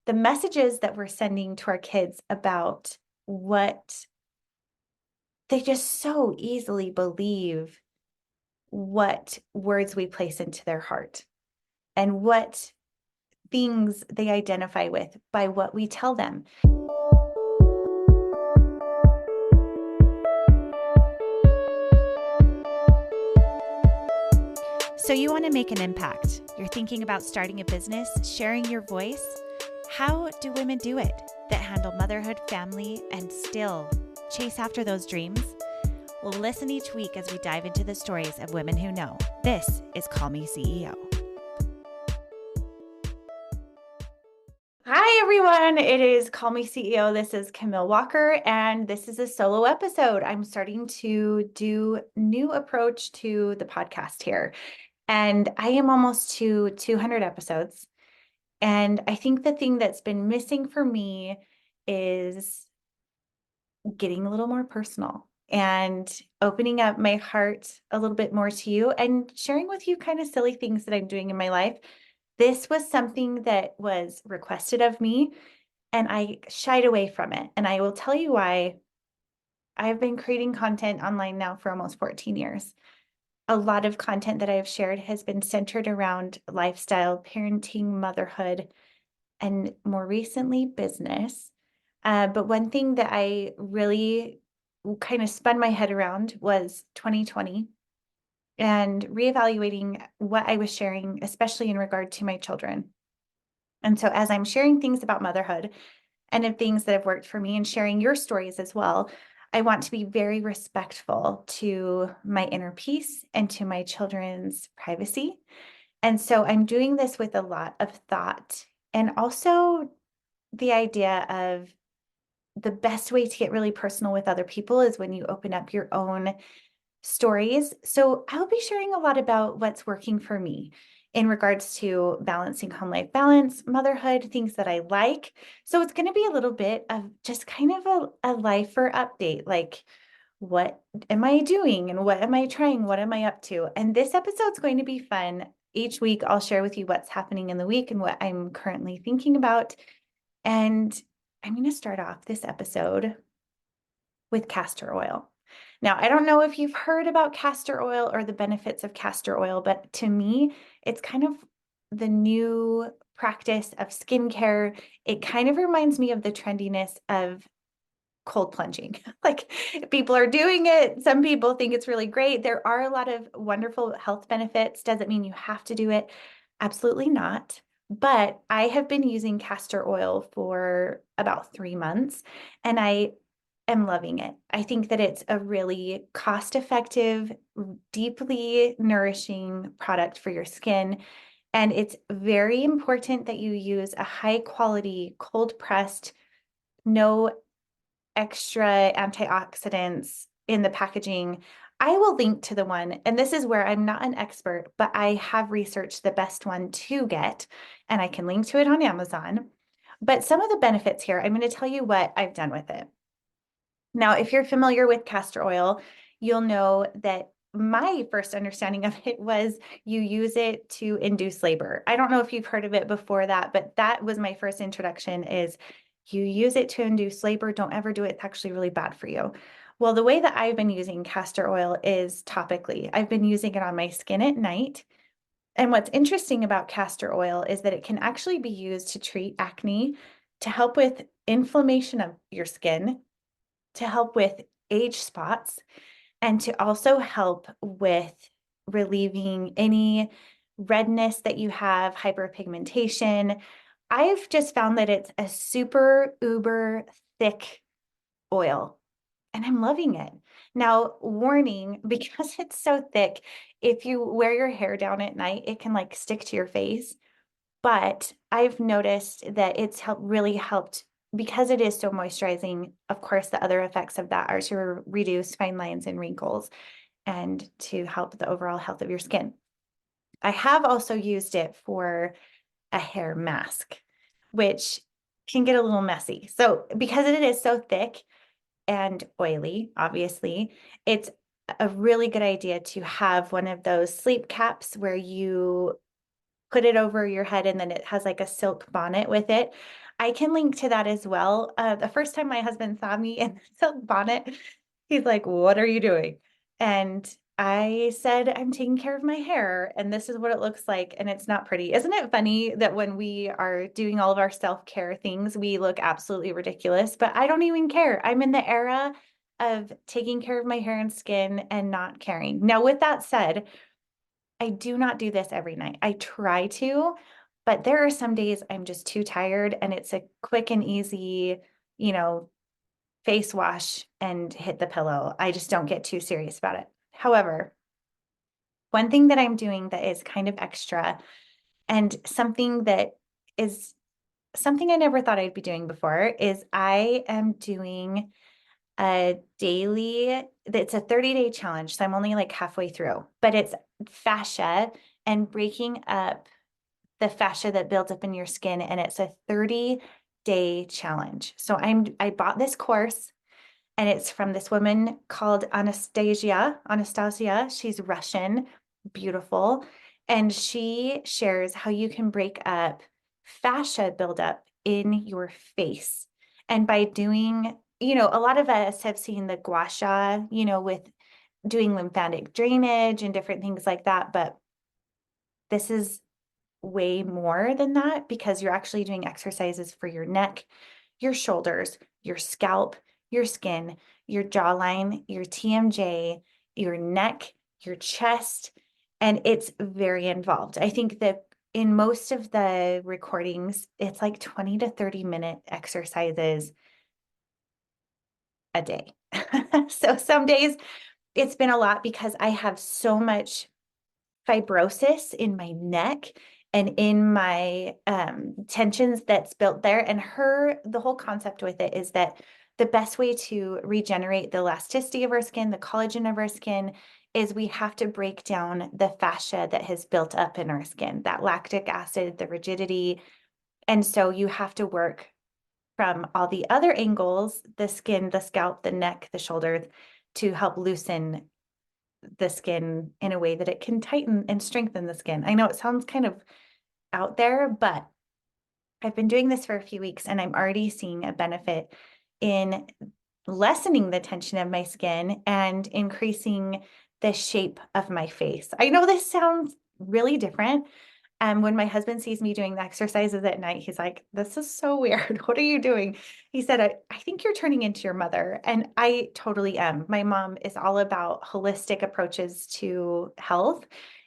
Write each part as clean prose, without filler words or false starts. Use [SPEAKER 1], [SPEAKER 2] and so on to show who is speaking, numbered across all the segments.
[SPEAKER 1] the messages that we're sending to our kids about what they just so easily believe, what words we place into their heart and what things they identify with by what we tell them.
[SPEAKER 2] So you want to make an impact. You're thinking about starting a business, sharing your voice. How do women do it that handle motherhood, family, and still chase after those dreams? Well, listen each week as we dive into the stories of women who know. This is Call Me CEO.
[SPEAKER 1] Hi, everyone. It is Call Me CEO. This is Camille Walker, and this is a solo episode. I'm starting to do new approach to the podcast here, and I am almost to 200 episodes. And I think the thing that's been missing for me is getting a little more personal and opening up my heart a little bit more to you and sharing with you kind of silly things that I'm doing in my life. This was something that was requested of me, and I shied away from it. And I will tell you why. I've been creating content online now for almost 14 years. A lot of content that I've shared has been centered around lifestyle, parenting, motherhood, and more recently, business. But one thing that I really kind of spun my head around was 2020 and reevaluating what I was sharing, especially in regard to my children. And so as I'm sharing things about motherhood and of things that have worked for me and sharing your stories as well, I want to be very respectful to my inner peace and to my children's privacy. And so I'm doing this with a lot of thought and also the idea of the best way to get really personal with other people is when you open up your own stories. So I'll be sharing a lot about what's working for me in regards to balancing home life balance, motherhood, things that I like. So it's going to be a little bit of just kind of a lifer update, like what am I doing and what am I trying? What am I up to? And this episode's going to be fun. Each week I'll share with you what's happening in the week and what I'm currently thinking about. And I'm going to start off this episode with castor oil. Now, I don't know if you've heard about castor oil or the benefits of castor oil, but to me, it's kind of the new practice of skincare. It kind of reminds me of the trendiness of cold plunging. Like people are doing it. Some people think it's really great. There are a lot of wonderful health benefits. Doesn't mean you have to do it. Absolutely not. But I have been using castor oil for about 3 months and I am loving it. I think that it's a really cost-effective, deeply nourishing product for your skin. And it's very important that you use a high quality, cold pressed, no extra antioxidants in the packaging. I will link to the one, and this is where I'm not an expert, but I have researched the best one to get, and I can link to it on Amazon. But some of the benefits here, I'm going to tell you what I've done with it. Now, if you're familiar with castor oil, you'll know that my first understanding of it was you use it to induce labor. I don't know if you've heard of it before that, but that was my first introduction is you use it to induce labor. Don't ever do it. It's actually really bad for you. Well, the way that I've been using castor oil is topically. I've been using it on my skin at night. And what's interesting about castor oil is that it can actually be used to treat acne, to help with inflammation of your skin, to help with age spots, and to also help with relieving any redness that you have, hyperpigmentation. I've just found that it's a super uber thick oil and I'm loving it. Now, warning, because it's so thick, if you wear your hair down at night, it can like stick to your face. But I've noticed that it's really helped because it is so moisturizing. Of course, the other effects of that are to reduce fine lines and wrinkles and to help the overall health of your skin. I have also used it for a hair mask, which can get a little messy. So because it is so thick and oily, obviously, it's a really good idea to have one of those sleep caps where you put it over your head and then it has like a silk bonnet with it. I can link to that as well. The first time my husband saw me in the silk bonnet, he's like, "What are you doing?" And I said, "I'm taking care of my hair, and this is what it looks like." And it's not pretty. Isn't it funny that when we are doing all of our self-care things, we look absolutely ridiculous? But I don't even care. I'm in the era of taking care of my hair and skin and not caring. Now, with that said, I do not do this every night. I try to, but there are some days I'm just too tired and it's a quick and easy, you know, face wash and hit the pillow. I just don't get too serious about it. However, one thing that I'm doing that is kind of extra and something that is something I never thought I'd be doing before is I am doing a daily, it's a 30-day challenge. So I'm only like halfway through, but it's fascia and breaking up the fascia that builds up in your skin. And it's a 30-day challenge. So I bought this course and it's from this woman called Anastasia. She's Russian, beautiful. And she shares how you can break up fascia buildup in your face. And by doing, a lot of us have seen the gua sha, with doing lymphatic drainage and different things like that. But this is way more than that because you're actually doing exercises for your neck, your shoulders, your scalp, your skin, your jawline, your TMJ, your neck, your chest, and it's very involved. I think that in most of the recordings, it's like 20 to 30-minute exercises a day. So some days it's been a lot because I have so much fibrosis in my neck and in my tensions that's built there. And the whole concept with it is that the best way to regenerate the elasticity of our skin, the collagen of our skin, is we have to break down the fascia that has built up in our skin, that lactic acid, the rigidity. And so you have to work from all the other angles, the skin, the scalp, the neck, the shoulders, to help loosen the skin in a way that it can tighten and strengthen the skin. I know it sounds kind of out there, but I've been doing this for a few weeks and I'm already seeing a benefit in lessening the tension of my skin and increasing the shape of my face. I know this sounds really different. When my husband sees me doing the exercises at night, he's like, "This is so weird. What are you doing?" He said, I think you're turning into your mother. And I totally am. My mom is all about holistic approaches to health.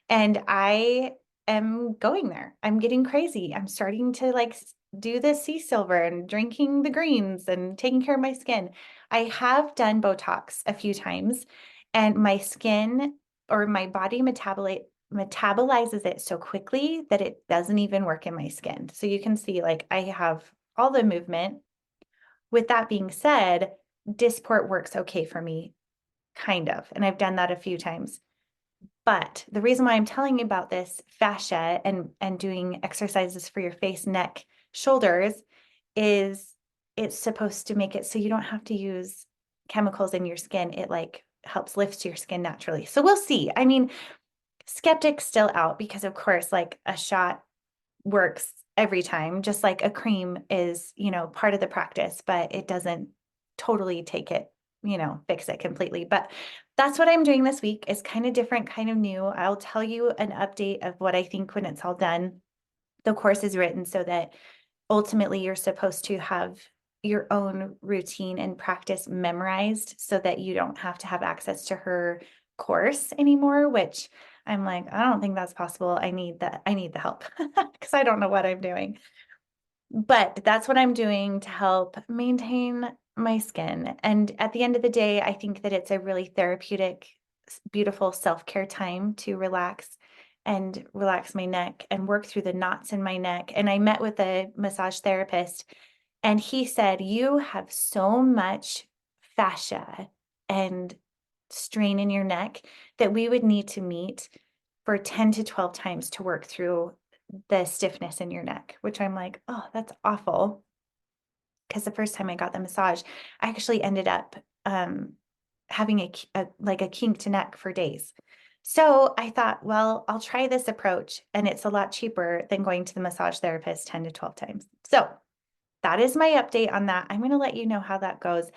[SPEAKER 1] And I am going there. I'm getting crazy. I'm starting to do the sea silver and drinking the greens and taking care of my skin. I have done Botox a few times, and my skin or my body metabolizes it so quickly that it doesn't even work in my skin. So you can see I have all the movement. With that being said, Dysport works okay for me, kind of. And I've done that a few times. But the reason why I'm telling you about this fascia and doing exercises for your face, neck, shoulders is it's supposed to make it so you don't have to use chemicals in your skin. It helps lift your skin naturally. So we'll see. I mean, skeptics still out because of course a shot works every time, just like a cream is part of the practice, but it doesn't totally take it, fix it completely. But that's what I'm doing this week. Is kind of different, kind of new. I'll tell you an update of what I think when it's all done. The course is written so that ultimately you're supposed to have your own routine and practice memorized so that you don't have to have access to her course anymore, which I'm like, I don't think that's possible. I need the help because I don't know what I'm doing. But that's what I'm doing to help maintain my skin. And at the end of the day, I think that it's a really therapeutic, beautiful self-care time to relax and relax my neck and work through the knots in my neck. And I met with a massage therapist and he said, "You have so much fascia and strain in your neck that we would need to meet for 10 to 12 times to work through the stiffness in your neck," which I'm like, oh, that's awful. Because the first time I got the massage, I actually ended up having a kinked neck for days. So I thought, well, I'll try this approach, and it's a lot cheaper than going to the massage therapist 10 to 12 times. So that is my update on that. I'm going to let you know how that goes.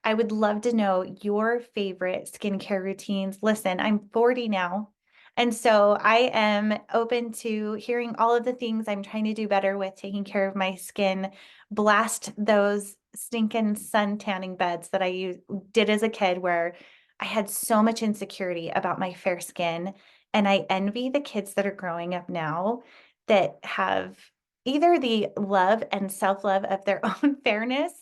[SPEAKER 1] I would love to know your favorite skincare routines. Listen, I'm 40 now. And so I am open to hearing all of the things I'm trying to do better with taking care of my skin, blast those stinking sun tanning beds that did as a kid where I had so much insecurity about my fair skin. And I envy the kids that are growing up now that have either the love and self-love of their own fairness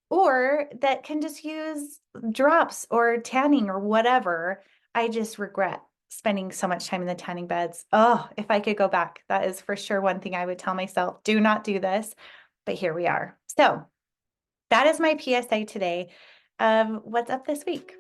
[SPEAKER 1] or that can just use drops or tanning or whatever. I just regret spending so much time in the tanning beds. Oh, if I could go back, that is for sure one thing I would tell myself, do not do this. But here we are. So that is my PSA today of what's up this week.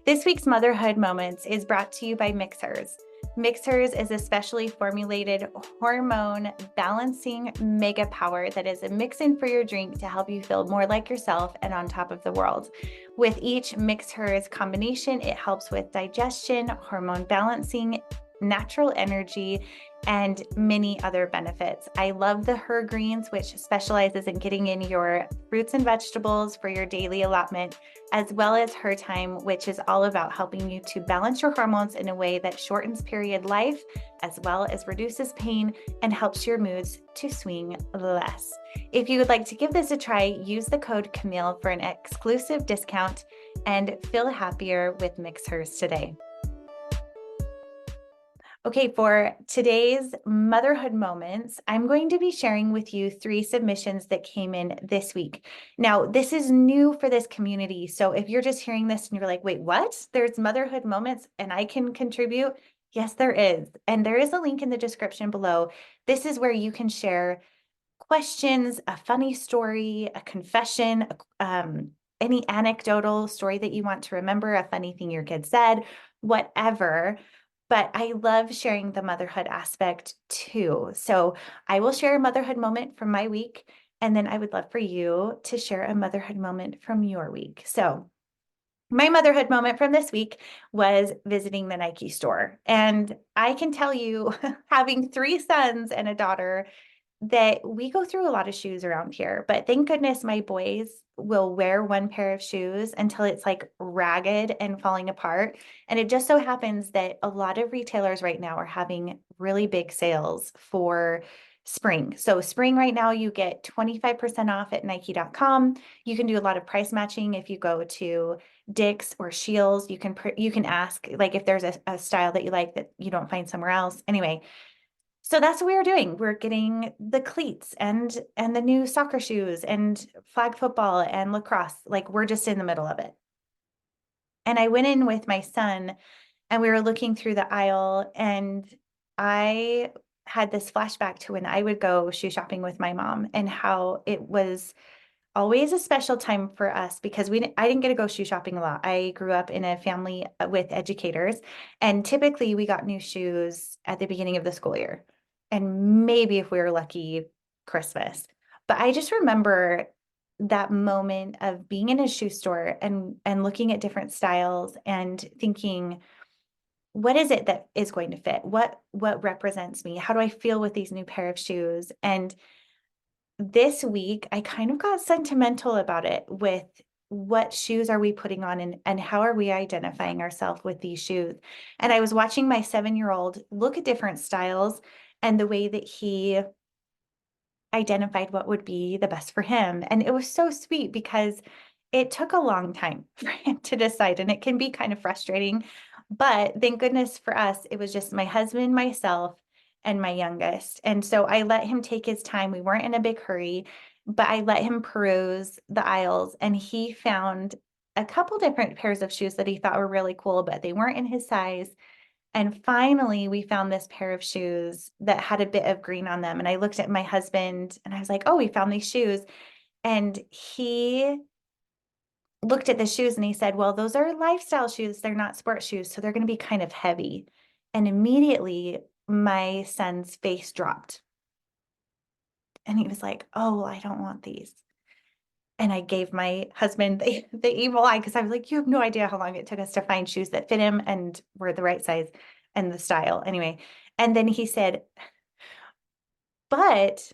[SPEAKER 1] This week's Motherhood Moments is brought to you by Mixers. Mixers is a specially formulated hormone balancing mega power that is a mix-in for your drink to help you feel more like yourself and on top of the world. With each Mixers combination, it helps with digestion, hormone balancing, natural energy, and many other benefits. I love the Her Greens, which specializes in getting in your fruits and vegetables for your daily allotment, as well as Her Time, which is all about helping you to balance your hormones in a way that shortens period life, as well as reduces pain and helps your moods to swing less. If you would like to give this a try, use the code Camille for an exclusive discount and feel happier with Mixers today. Okay, for today's motherhood moments, I'm going to be sharing with you 3 submissions that came in this week. Now, this is new for this community. So if you're just hearing this and you're like, wait, what? There's motherhood moments and I can contribute? Yes, there is. And there is a link in the description below. This is where you can share questions, a funny story, a confession, any anecdotal story that you want to remember, a funny thing your kid said, whatever. But I love sharing the motherhood aspect too. So I will share a motherhood moment from my week, and then I would love for you to share a motherhood moment from your week. So my motherhood moment from this week was visiting the Nike store. And I can tell you, having 3 sons and a daughter, that we go through a lot of shoes around here, but thank goodness my boys will wear one pair of shoes until it's like ragged and falling apart. And it just so happens that a lot of retailers right now are having really big sales for spring. So spring right now, you get 25% off at Nike.com. You can do a lot of price matching. If you go to Dick's or Scheels, you can ask like if there's a style that you like that you don't find somewhere else. Anyway, so that's what we were doing. We're getting the cleats and the new soccer shoes and flag football and lacrosse. Like we're just in the middle of it. And I went in with my son and we were looking through the aisle and I had this flashback to when I would go shoe shopping with my mom and how it was always a special time for us because I didn't get to go shoe shopping a lot. I grew up in a family with educators, and typically we got new shoes at the beginning of the school year, and maybe if we were lucky, Christmas. But I just remember that moment of being in a shoe store and looking at different styles and thinking, what is it that is going to fit? What represents me? How do I feel with these new pair of shoes? And this week, I kind of got sentimental about it with what shoes are we putting on and how are we identifying ourselves with these shoes. And I was watching my 7-year-old look at different styles and the way that he identified what would be the best for him. And it was so sweet because it took a long time for him to decide, and it can be kind of frustrating. But thank goodness for us, it was just my husband, myself, and my youngest. And so I let him take his time. We weren't in a big hurry, but I let him peruse the aisles, and he found a couple different pairs of shoes that he thought were really cool, but they weren't in his size. And finally, we found this pair of shoes that had a bit of green on them. And I looked at my husband and I was like, oh, we found these shoes. And he looked at the shoes and he said, well, those are lifestyle shoes. They're not sports shoes. So they're going to be kind of heavy. And immediately my son's face dropped. And he was like, oh, well, I don't want these. And I gave my husband the evil eye because I was like, you have no idea how long it took us to find shoes that fit him and were the right size and the style. Anyway, and then he said, but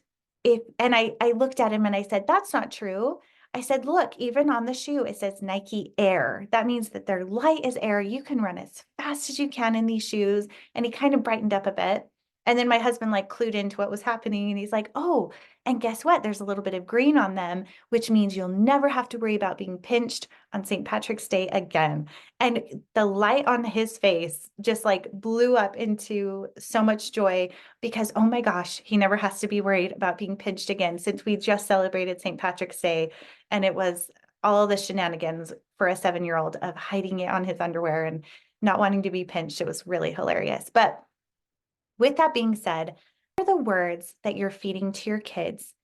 [SPEAKER 1] I looked at him and I said, that's not true. I said, look, even on the shoe, it says Nike Air. That means that they're light as air. You can run as fast as you can in these shoes. And he kind of brightened up a bit. And then my husband like clued into what was happening. And he's like, oh, and guess what? There's a little bit of green on them, which means you'll never have to worry about being pinched on St. Patrick's Day again. And the light on his face just like blew up into so much joy because, oh my gosh, he never has to be worried about being pinched again since we just celebrated St. Patrick's Day. And it was all the shenanigans for a 7-year-old of hiding it on his underwear and not wanting to be pinched. It was really hilarious. But with that being said, what are the words that you're feeding to your kids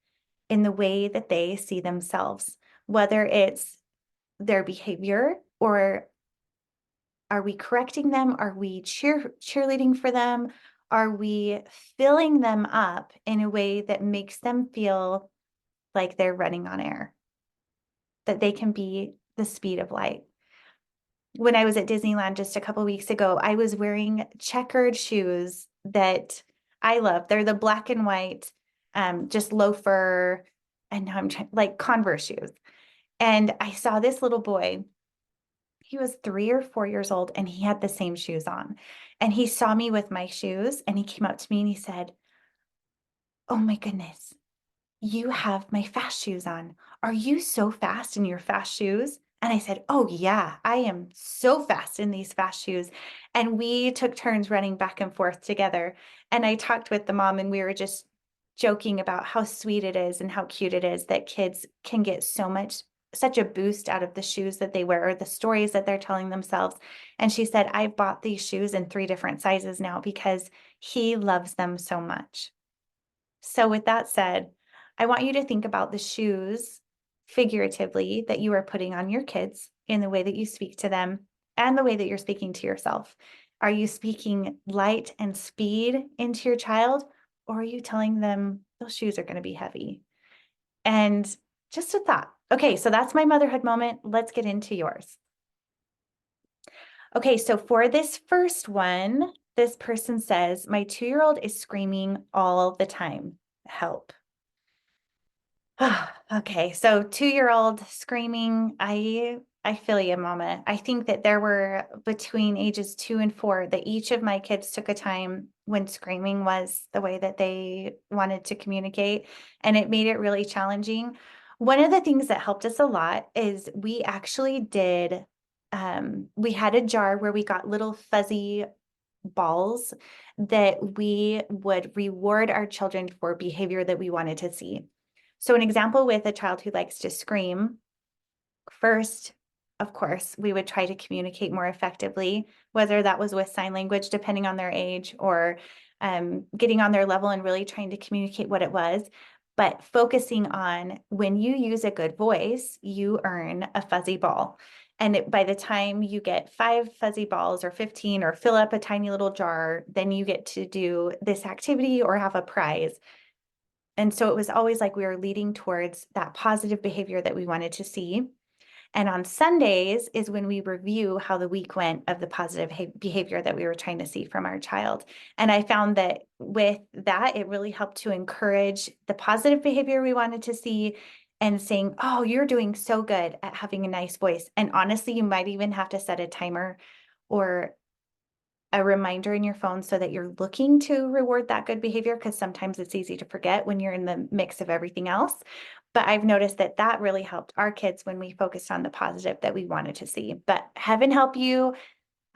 [SPEAKER 1] in the way that they see themselves, whether it's their behavior or are we correcting them? Are we cheerleading for them? Are we filling them up in a way that makes them feel like they're running on air, that they can be the speed of light? When I was at Disneyland just a couple weeks ago, I was wearing checkered shoes that I love. They're the black and white, just loafer, and now I'm trying like Converse shoes. And I saw this little boy. He was 3 or 4 years old and he had the same shoes on. And he saw me with my shoes and he came up to me and he said, oh my goodness, you have my fast shoes on. Are you so fast in your fast shoes? And I said, oh yeah, I am so fast in these fast shoes. And we took turns running back and forth together. And I talked with the mom and we were just joking about how sweet it is and how cute it is that kids can get such a boost out of the shoes that they wear or the stories that they're telling themselves. And she said, I've bought these shoes in 3 different sizes now because he loves them so much. So with that said, I want you to think about the shoes figuratively that you are putting on your kids in the way that you speak to them and the way that you're speaking to yourself. Are you speaking light and speed into your child, or are you telling them those shoes are going to be heavy? And just a thought. Okay, so that's my motherhood moment. Let's get into yours. Okay, so for this first one, this person says, my 2-year-old is screaming all the time. Help. Okay, so 2-year-old screaming, I feel you, Mama. I think that there were between ages 2 and 4 that each of my kids took a time when screaming was the way that they wanted to communicate, and it made it really challenging. One of the things that helped us a lot is we actually did, we had a jar where we got little fuzzy balls that we would reward our children for behavior that we wanted to see. So an example with a child who likes to scream, first, of course, we would try to communicate more effectively, whether that was with sign language, depending on their age, or getting on their level and really trying to communicate what it was. But focusing on when you use a good voice, you earn a fuzzy ball. And by the time you get 5 fuzzy balls or 15 or fill up a tiny little jar, then you get to do this activity or have a prize. And so it was always like we were leading towards that positive behavior that we wanted to see. And on Sundays is when we review how the week went of the positive behavior that we were trying to see from our child. And I found that with that, it really helped to encourage the positive behavior we wanted to see and saying, oh, you're doing so good at having a nice voice. And honestly, you might even have to set a timer or a reminder in your phone so that you're looking to reward that good behavior, because sometimes it's easy to forget when you're in the mix of everything else. But I've noticed that that really helped our kids when we focused on the positive that we wanted to see. But heaven help you,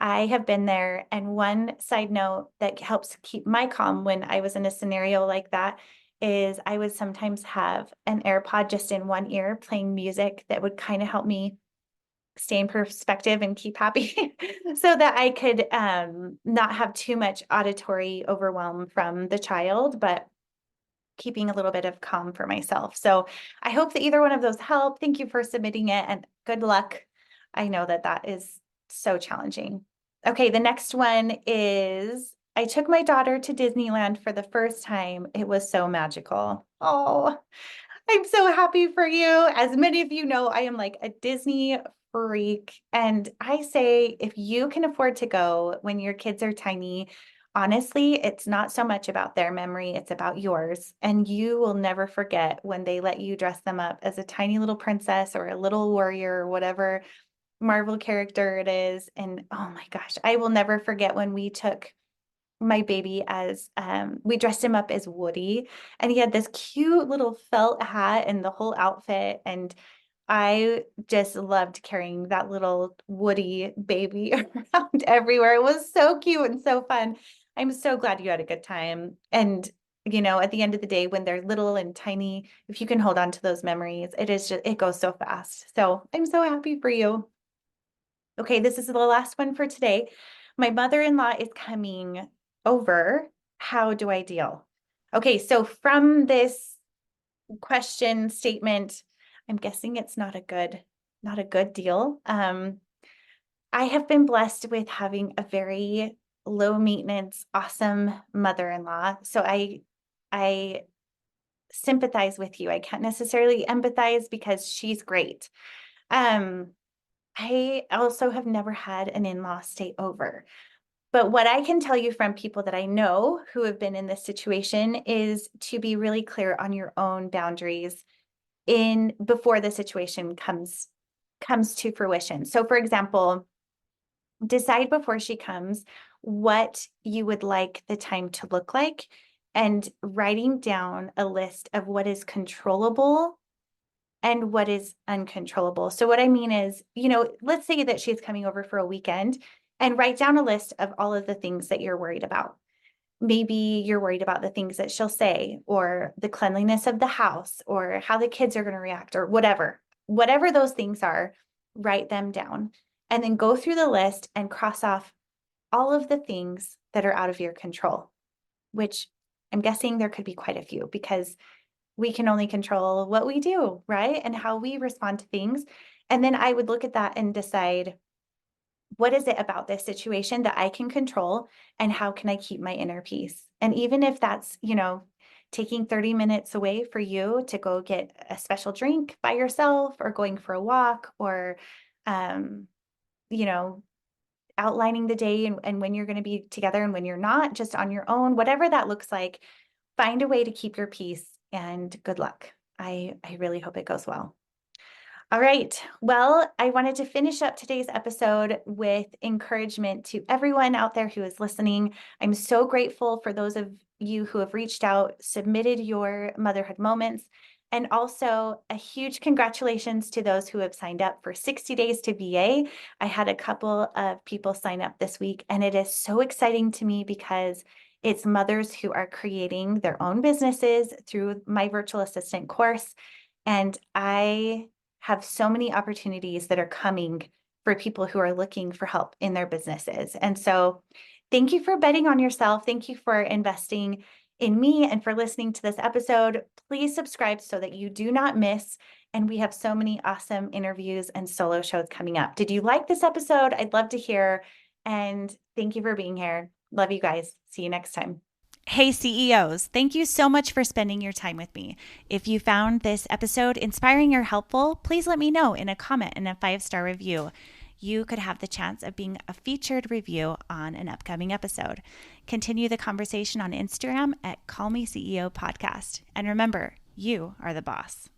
[SPEAKER 1] I have been there. And one side note that helps keep my calm when I was in a scenario like that is I would sometimes have an AirPod just in one ear playing music that would kind of help me stay in perspective and keep happy so that I could not have too much auditory overwhelm from the child, but keeping a little bit of calm for myself. So I hope that either one of those help. Thank you for submitting it and good luck. I know that that is so challenging. Okay, the next one is I took my daughter to Disneyland for the first time. It was so magical. Oh, I'm so happy for you. As many of you know, I am like a Disney freak. And I say, if you can afford to go when your kids are tiny, honestly, it's not so much about their memory, it's about yours. And you will never forget when they let you dress them up as a tiny little princess or a little warrior or whatever Marvel character it is. And oh my gosh, I will never forget when we took my baby as we dressed him up as Woody, and he had this cute little felt hat and the whole outfit. And I just loved carrying that little Woody baby around everywhere. It was so cute and so fun. I'm so glad you had a good time. And, at the end of the day, when they're little and tiny, if you can hold on to those memories, it goes so fast. So I'm so happy for you. Okay, this is the last one for today. My mother-in-law is coming over. How do I deal? Okay, so from this question statement, I'm guessing it's not a good deal. I have been blessed with having a very low maintenance, awesome mother-in-law. So I sympathize with you. I can't necessarily empathize because she's great. Um, I also have never had an in-law stay over. But what I can tell you from people that I know who have been in this situation is to be really clear on your own boundaries in before the situation comes to fruition. So for example, decide before she comes what you would like the time to look like, and writing down a list of what is controllable and what is uncontrollable. So what I mean is, let's say that she's coming over for a weekend, and write down a list of all of the things that you're worried about. Maybe you're worried about the things that she'll say, or the cleanliness of the house, or how the kids are going to react, or whatever. Whatever those things are, write them down, and then go through the list and cross off all of the things that are out of your control, which I'm guessing there could be quite a few, because we can only control what we do, right? And how we respond to things. And then I would look at that and decide, what is it about this situation that I can control, and how can I keep my inner peace? And even if that's, taking 30 minutes away for you to go get a special drink by yourself, or going for a walk, or, um, you know, outlining the day, and when you're going to be together and when you're not, just on your own, whatever that looks like, find a way to keep your peace, and good luck. I really hope it goes well. All right. Well, I wanted to finish up today's episode with encouragement to everyone out there who is listening. I'm so grateful for those of you who have reached out, submitted your motherhood moments, and also a huge congratulations to those who have signed up for 60 days to VA. I had a couple of people sign up this week, and it is so exciting to me because it's mothers who are creating their own businesses through my virtual assistant course. And I have so many opportunities that are coming for people who are looking for help in their businesses. And so thank you for betting on yourself. Thank you for investing in me and for listening to this episode. Please subscribe so that you do not miss. And we have so many awesome interviews and solo shows coming up. Did you like this episode? I'd love to hear. And thank you for being here. Love you guys. See you next time.
[SPEAKER 2] Hey, CEOs, thank you so much for spending your time with me. If you found this episode inspiring or helpful, please let me know in a comment and a 5-star review. You could have the chance of being a featured review on an upcoming episode. Continue the conversation on Instagram at Call Me CEO Podcast. And remember, you are the boss.